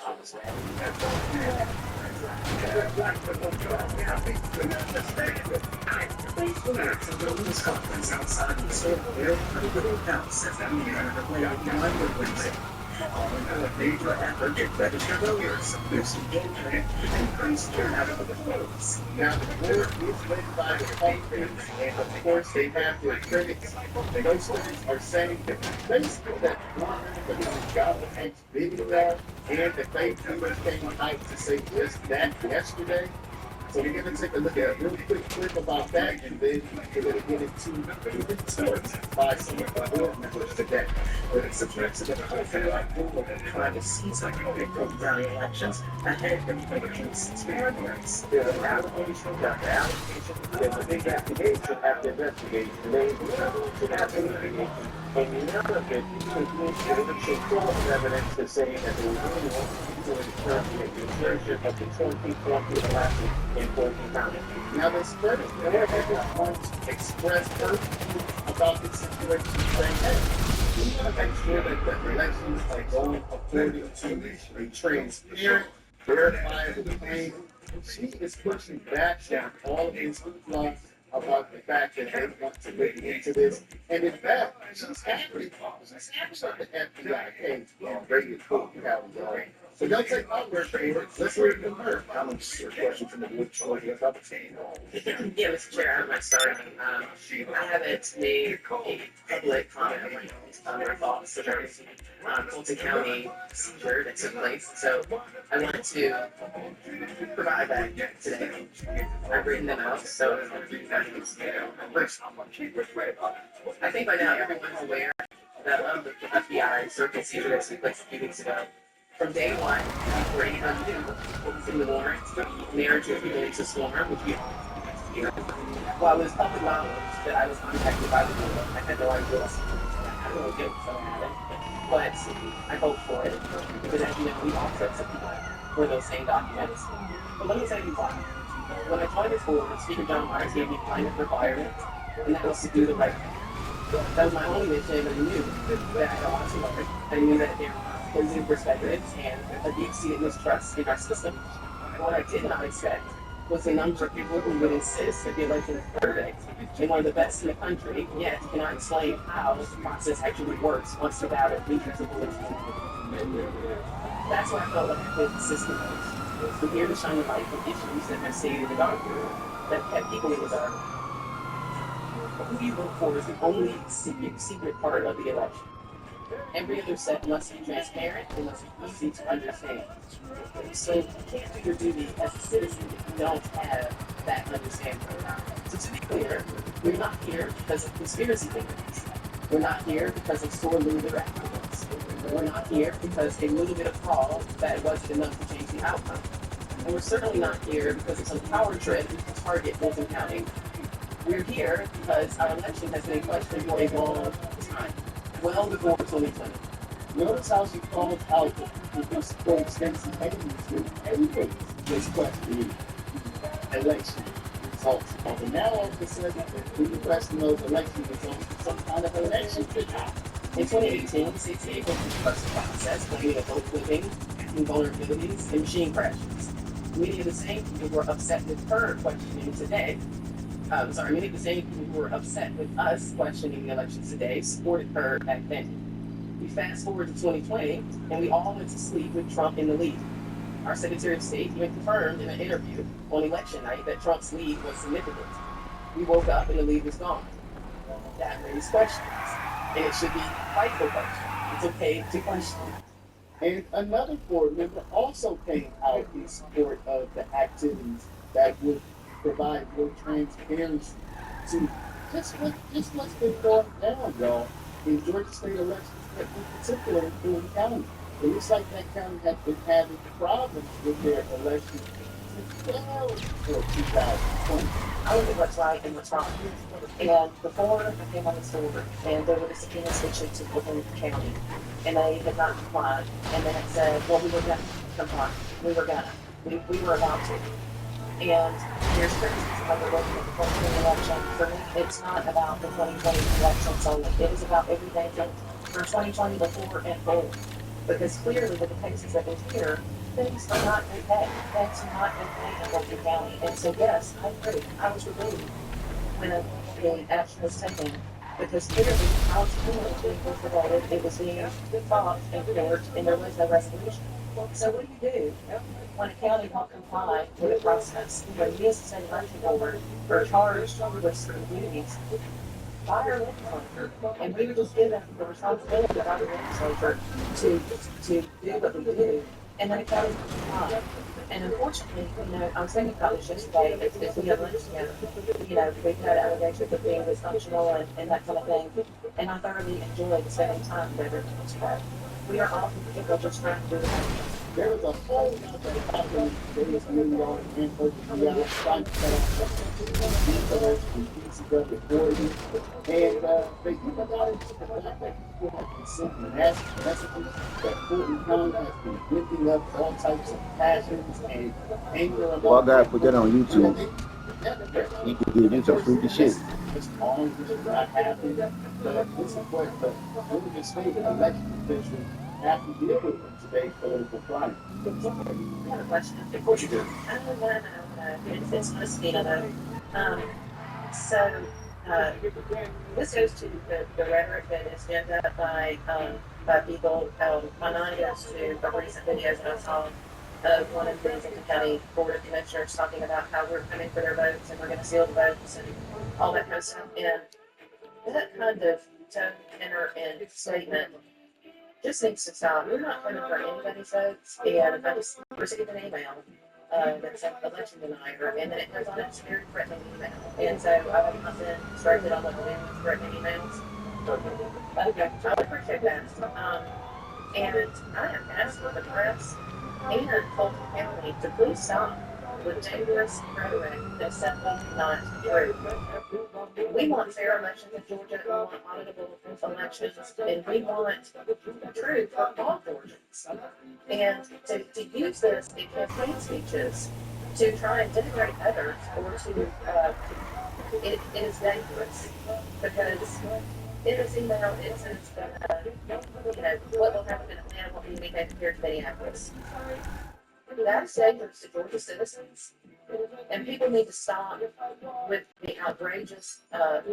Please relax and release confidence outside the store. Very pretty house as I'm here to play with my Wednesday. All in all, major effort to register voters, boost engagement, and increase turnout of the polls. Now, the board is led by the Republicans, and of course, they have their critics. Those critics are saying that basically that the government's video and the fake news came out to say just that yesterday. So we're going to take a look at a really quick clip about that, and then we're going to get into the reports by some of the board members today. But it's a president of the trying to seize the Cook County elections ahead of the 2026 primaries. There's an allegation that the allegation there's a big investigation after investigation. They should have investigation. And none of it should show evidence to say that there was anyone to determine the administration of the 2020 election in Fulton County. Now, this first board wants to express her views about the situation, saying, hey, we want to make sure that the elections are going according to a transparent, verifiable claim. She is pushing back on all of these hoopla about the fact that they want to look into this. And in fact, she's happy. She's happy that the FBI came and raided Fulton County. So don't take my word for it. Let's hear it from her. I'm going to see a question from the board. Yeah, Mr. Chair, I'm not starting. I haven't made a public comment on my thoughts about Fulton County seizure that took place. So I wanted to provide that today. I've written them out, so I think by now everyone's aware that of the FBI circuit seizure that took place a few weeks ago. From day one, we were able to do what was in the warrant, the marriage of beginning to storm, which we all while it was public knowledge that I was contacted by the board, I had no idea. I don't know if something happened, but I hoped for it because, as you know, we all set some people for those same documents. But let me tell you why. When I joined this board, Speaker John Myers gave me a climate requirement, and that was to do the right thing. That was my only mission, and I knew that I don't want to learn. I knew that there were opposing perspectives and a deep-seated mistrust in our system. What I did not expect was the number of people who would insist that the election is perfect and one of the best in the country, yet cannot explain how the process actually works once the ballot reaches the voters. That's why I felt like I could system was to hear the shine of light on issues that have stayed in the dark, that kept people in the dark. Who you vote for is the only secret part of the election. Every other step must be transparent and must be easy to understand. So you can't do your duty as a citizen if you don't have that understanding. So to be clear, we're not here because of conspiracy theories. We're not here because of sore loser activists. We're not here because a little bit of fraud that wasn't enough to change the outcome. And we're certainly not here because of some power trip to target Fulton County. We're here because our election has been in question for a long time. Well before 2020. Notice how she calls out the support extensive evidence with everything this question election results. And now all of a sudden, we can question those election results for some kind of election victory. In 2018, CTA went through the first process, blaming a vote flipping, vulnerabilities, and machine crashes. Many of the same people who were upset with her questioning today. Many of the same people who were upset with us questioning the elections today supported her back then. We fast forward to 2020, and we all went to sleep with Trump in the lead. Our Secretary of State even confirmed in an interview on election night that Trump's lead was significant. We woke up and the lead was gone. That raised questions, and it should be rightful questions. It's okay to question. And another board member also came out in support of the activities that would provide more transparency to just what's been going down, y'all, in Georgia state elections, but in particular in Fulton County. It looks like that county has been having problems with their elections since well before 2020. I look at what's right and what's wrong. And before I came on this board, and there were the subpoenas issued to Fulton County, and they had not complied, and then it said, well, we were going to comply. We were about to. And there's criticism of the looking at the 2020 election. For me, it's not about the 2020 elections only. It is about everything from 2020 before and forward. Because clearly with the cases that we hear, things are not okay. Things are not okay in Lincoln County. And so yes, I agree. I was relieved when the action was taken because clearly our community was being promoted, it was being fought in court, and there was no resolution. So what do when a county won't comply with a process? When you as a state election board are charged with certain duties by our legislature, and we were just given the responsibility by the legislature to do what we do, and then it got into comply. And unfortunately, I was thinking about this yesterday, as we have Lynchtown, we've had allegations of being dysfunctional and that kind of thing, and I thoroughly enjoyed spending time with everyone today. We are often people just trying to do the right thing. There was a whole lot that happened. There was New York and Virginia trying to set up some pieces of it for you. And they even got into the fact that people have been sending messages that Fulton County has been whipping up all types of passions and anger. Well, I gotta put that on YouTube. You can get into freaky shit. It's wrong. This should not happen. But this is what the Oregon State election officials have to deal with in today's political climate. I have a question. Of course you do. I don't know, it's Christina though. So, this goes to the rhetoric that is jammed up by people. My mind goes to a recent video that I saw of one of the Lincoln County Board of Commissioners talking about how we're coming for their votes and we're going to seal the votes and all that kind of stuff. And that kind of tone, tenor, and statement just needs to stop. We're not coming for anybody's votes. And I just received an email that said election denier, and then it goes on it's very threatening email. And so I have not been instructed on what to do with threatening emails. Okay, I would appreciate that. And I am asking the press and Fulton County to please stop with dangerous rhetoric that's simply not true. We want fair elections in Georgia, we want auditable elections, and we want truth for all Georgians. And to use this in campaign speeches to try and denigrate others or it is dangerous because in this email it says that what will happen in Atlanta will be made here to Minneapolis. That's dangerous to Georgia citizens, and people need to stop with the outrageous stuff.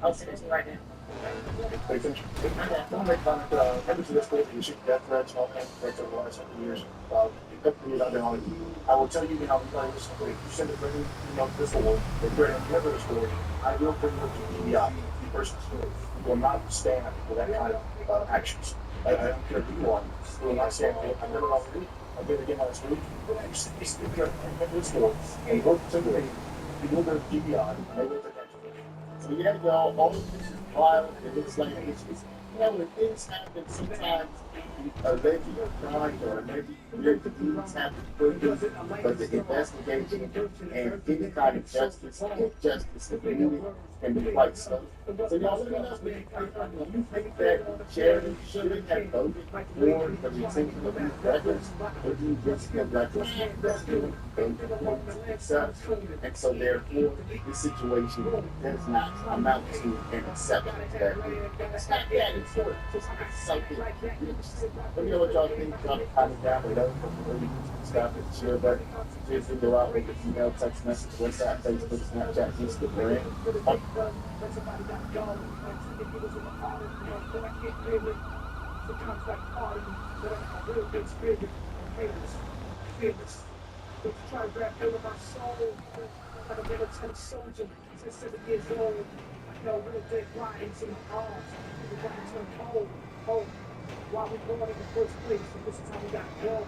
I'll send it to you right now. They finish. Don't make comment. Ever to this point, you shoot death threats, all kinds of threats over the last couple of years. A couple of years I've been on it. I will tell you, if you send it for me, this forward, if you're in the this forward, I will bring you to the person's story. You will not stand for that kind of actions. I don't care who you are. You will not stand for it. I've never last week. I did it again last week. If you're in this store and go to the you will go to GBI, and they will take action. So you have to go, all of this is wild, and it's like issues. When things happen, sometimes maybe you're crying or maybe your demons happen quickly, but the investigation and any kind of justice and justice is needed and the right stuff. So y'all let me know when you think that charity should have voted for the retention of these records, or do you just feel like it's doing itself? And so therefore, the situation does not amount to an acceptance that it's not that important, just something. Let me know what y'all think. Drop a comment down below. Stop and share button. Feel free to go out with an email, text message, WhatsApp, Facebook, Snapchat, Instagram. Try to grab hold of my soul. Like a military soldier, since 7 years old. I know real dead lions in my arms. We're going to turn cold. Why we born in the first place, and this is how we got born.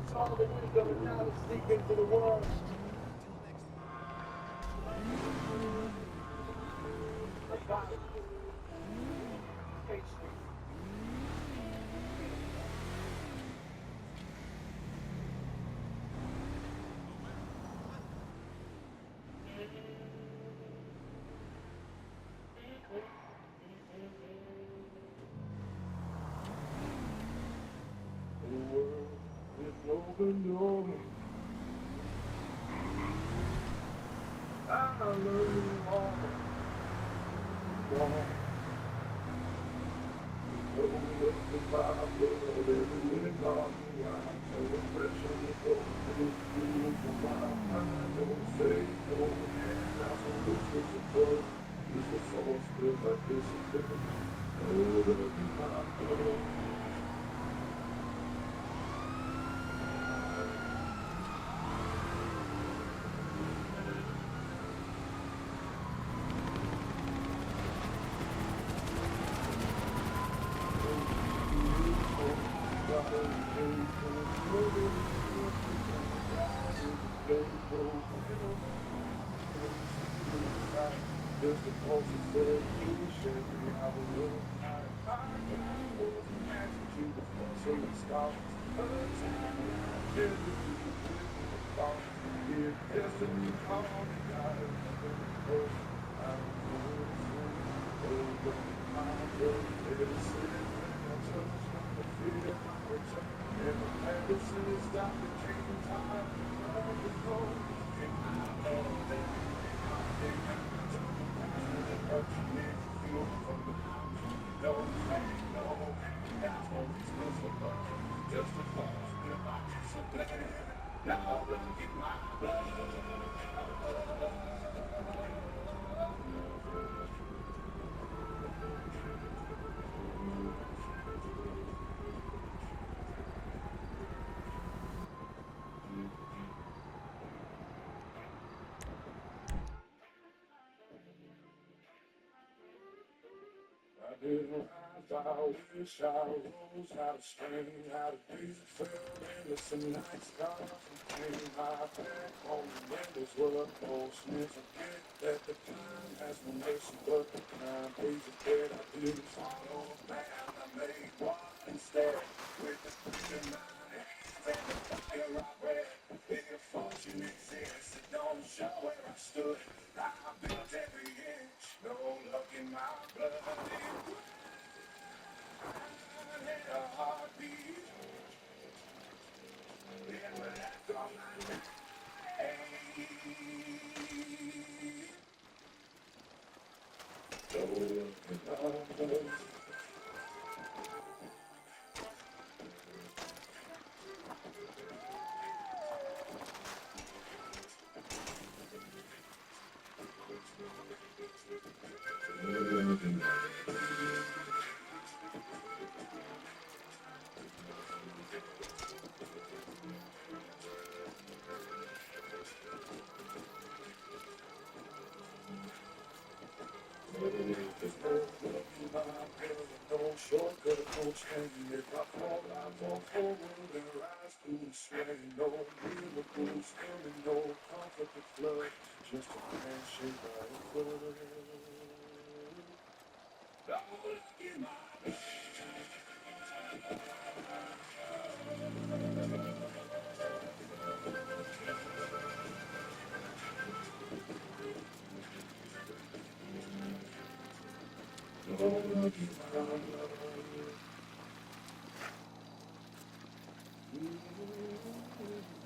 It's all the way going down and sleep into the world. Just the closest that you should be. I will look at to the chasing stars. Just if destiny called me, I will I'm over my blood. It's sitting when I touch the fear of my return. And the medicine stop the change time. Love the cold. And I know that just a pause, if I discipline, now look at my I didn't rise, I wish I rose, how to strain, how to be filled in some night stars and pain. My back on the windows were closeness. I get that the time has no mercy, but the time pays a debt I didn't follow. Man, I made one instead with the pen in my hands and the fire I read. If fortune exists, it don't show where I stood. I built every inch, no luck in my blood. It had a heartbeat, it left on my no shortcut, no change. If I fall, I fall forward and rise to the swing. No miracles coming, no comfort to flood. Just a handshake by a flood. Don't look in my